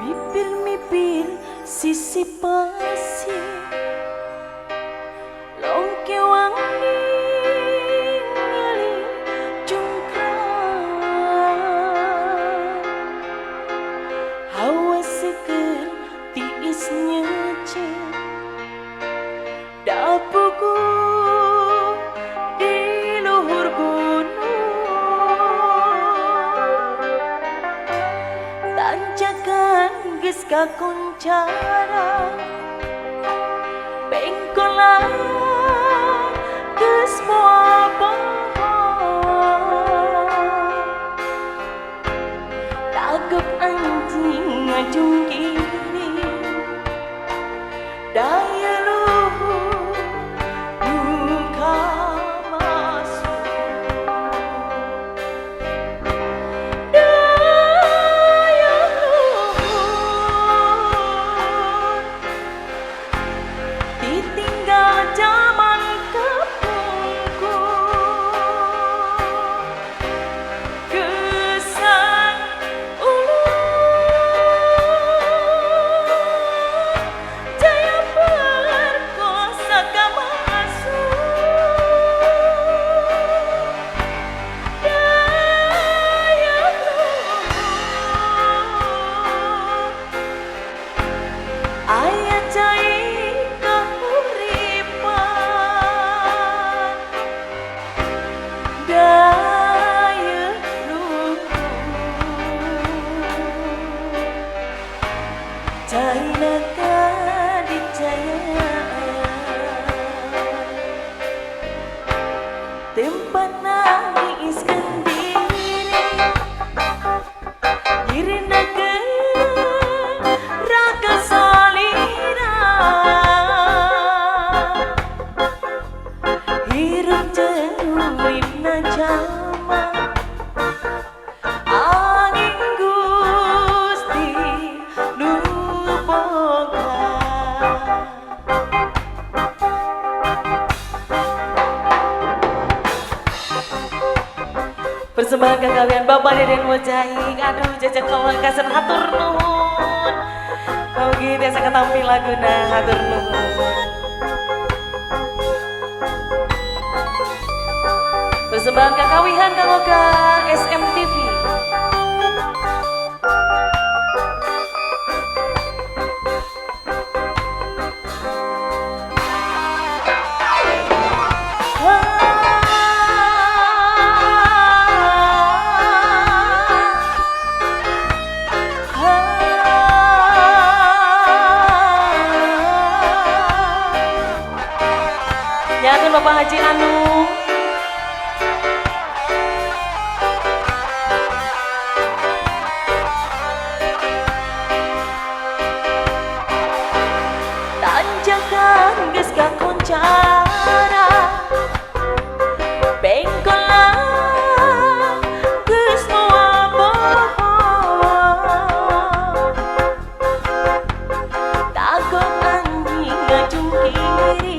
Mipir-mipir sisi pasir longke wangi ngali cungkrang hawa seger tiis nyecet dapuku di luhur gunung tanjakan geus kakuncara bengkolan geus moal pohon tagep anjing ngajung kiri daya luhur buka masuk daya luhur ditinggal zaman kepungku kesan ulun jaya perkosa kamasuk daya luhur aya cai kahuripan daya luhur caina kadicayaan tempat nangiskeun diri raga salira hirup ceuripna jaman angin Gusti nu boga persembahan kalian Bapak Deden Mojaing aduh jajak kawan kasar hatur nuhun mau gitu ya saya tampil laguna hatur nuhun persembahan kakawihan kanggo ka SMTV nyakeun Bapak Haji Anu tanjakan geus kakuncara bengkolan geus moal pohon tagok anjing ngajung kiri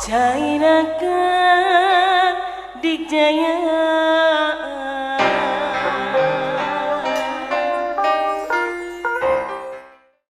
Jainakan dikjaya